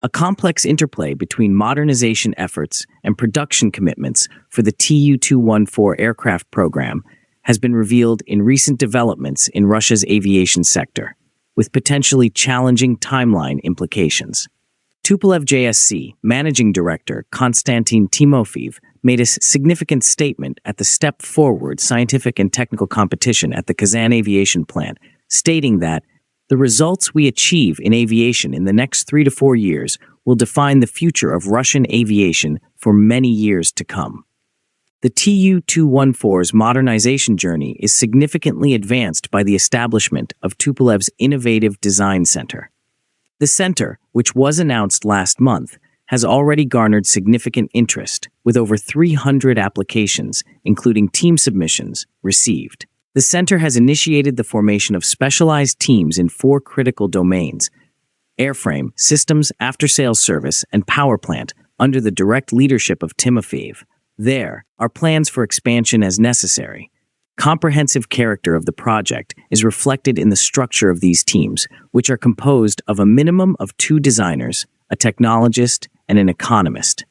A complex interplay between modernization efforts and production commitments for the Tu-214 aircraft program has been revealed in recent developments in Russia's aviation sector, with potentially challenging timeline implications. Tupolev JSC Managing Director Konstantin Timofeyev made a significant statement at the Step Forward scientific and technical competition at the Kazan Aviation Plant, stating that the results we achieve in aviation in the next 3 to 4 years will define the future of Russian aviation for many years to come. The Tu-214's modernization journey is significantly advanced by the establishment of Tupolev's Innovative Design Center. The center, which was announced last month, has already garnered significant interest, with over 300 applications, including team submissions, received. The center has initiated the formation of specialized teams in 4 critical domains: airframe, systems, after-sales service, and power plant, under the direct leadership of Timofeyev. There are plans for expansion as necessary. Comprehensive character of the project is reflected in the structure of these teams, which are composed of a minimum of 2 designers, a technologist, and an economist.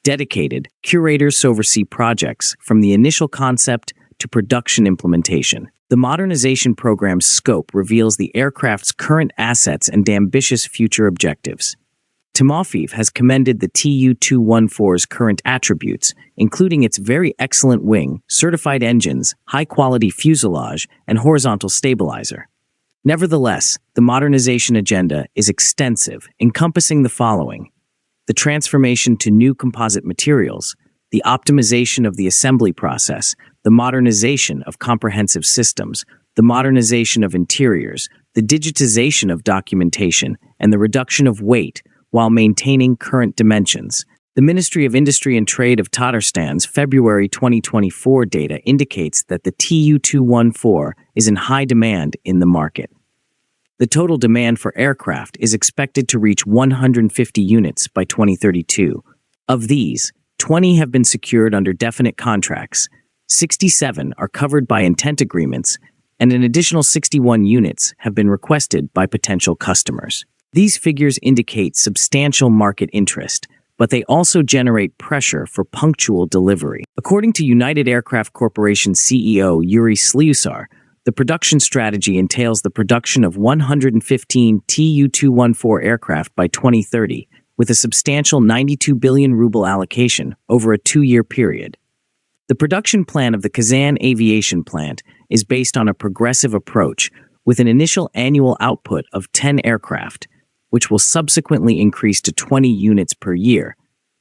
Dedicated curators oversee projects from the initial concept to production implementation. The modernization program's scope reveals the aircraft's current assets and ambitious future objectives. Timofeyev has commended the Tu-214's current attributes, including its very excellent wing, certified engines, high-quality fuselage, and horizontal stabilizer. Nevertheless, the modernization agenda is extensive, encompassing the following: the transformation to new composite materials, the optimization of the assembly process, the modernization of comprehensive systems, the modernization of interiors, the digitization of documentation, and the reduction of weight, while maintaining current dimensions. The Ministry of Industry and Trade of Tatarstan's February 2024 data indicates that the Tu-214 is in high demand in the market. The total demand for aircraft is expected to reach 150 units by 2032. Of these, 20 have been secured under definite contracts, 67 are covered by intent agreements, and an additional 61 units have been requested by potential customers. These figures indicate substantial market interest, but they also generate pressure for punctual delivery. According to United Aircraft Corporation CEO Yuri Sliusar, the production strategy entails the production of 115 Tu-214 aircraft by 2030, with a substantial 92 billion ruble allocation over a 2-year period. The production plan of the Kazan Aviation Plant is based on a progressive approach, with an initial annual output of 10 aircraft, which will subsequently increase to 20 units per year.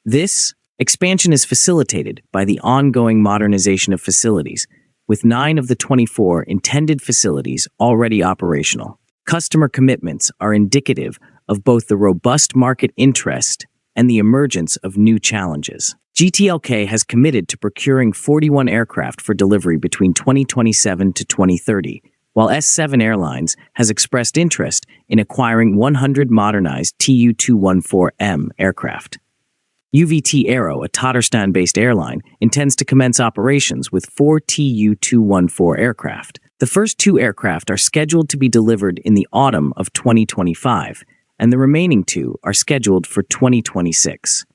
This expansion is facilitated by the ongoing modernization of facilities, with 9 of the 24 intended facilities already operational. Customer commitments are indicative of both the robust market interest and the emergence of new challenges. GTLK has committed to procuring 41 aircraft for delivery between 2027 to 2030, while S7 Airlines has expressed interest in acquiring 100 modernized Tu-214M aircraft. UVT Aero, a Tatarstan-based airline, intends to commence operations with 4 Tu-214 aircraft. The first 2 aircraft are scheduled to be delivered in the autumn of 2025, and the remaining 2 are scheduled for 2026.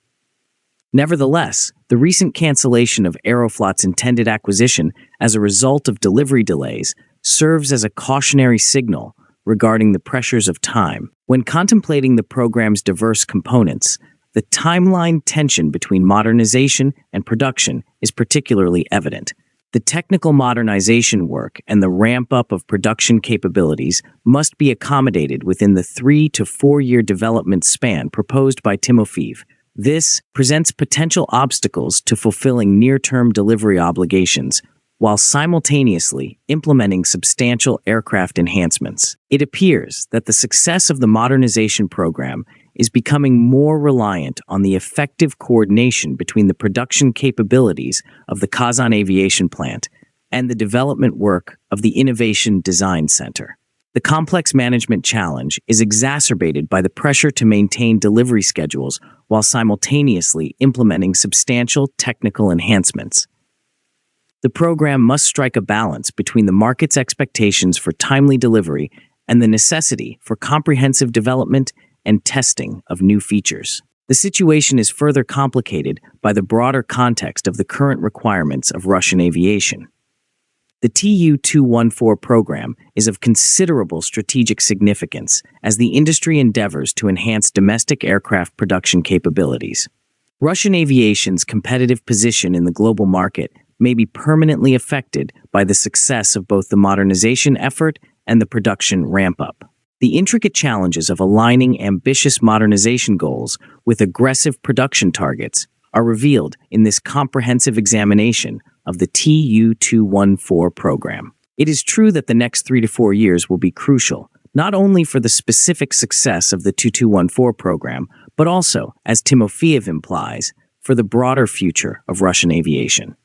Nevertheless, the recent cancellation of Aeroflot's intended acquisition as a result of delivery delays serves as a cautionary signal regarding the pressures of time. When contemplating the program's diverse components, the timeline tension between modernization and production is particularly evident. The technical modernization work and the ramp-up of production capabilities must be accommodated within the 3 to 4 year development span proposed by Timofeyev. This presents potential obstacles to fulfilling near-term delivery obligations, while simultaneously implementing substantial aircraft enhancements. It appears that the success of the modernization program is becoming more reliant on the effective coordination between the production capabilities of the Kazan Aviation Plant and the development work of the Innovation Design Center. The complex management challenge is exacerbated by the pressure to maintain delivery schedules while simultaneously implementing substantial technical enhancements. The program must strike a balance between the market's expectations for timely delivery and the necessity for comprehensive development and testing of new features. The situation is further complicated by the broader context of the current requirements of Russian aviation. The Tu-214 program is of considerable strategic significance as the industry endeavors to enhance domestic aircraft production capabilities. Russian aviation's competitive position in the global market may be permanently affected by the success of both the modernization effort and the production ramp-up. The intricate challenges of aligning ambitious modernization goals with aggressive production targets are revealed in this comprehensive examination of the Tu-214 program. It is true that the next 3 to 4 years will be crucial, not only for the specific success of the Tu-214 program, but also, as Timofeyev implies, for the broader future of Russian aviation.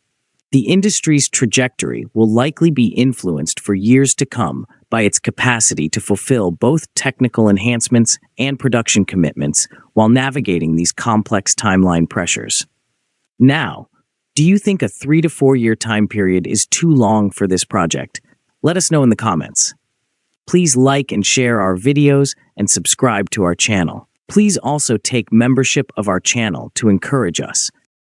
The industry's trajectory will likely be influenced for years to come by its capacity to fulfill both technical enhancements and production commitments while navigating these complex timeline pressures. Now, do you think a 3 to 4 year time period is too long for this project? Let us know in the comments. Please like and share our videos and subscribe to our channel. Please also take membership of our channel to encourage us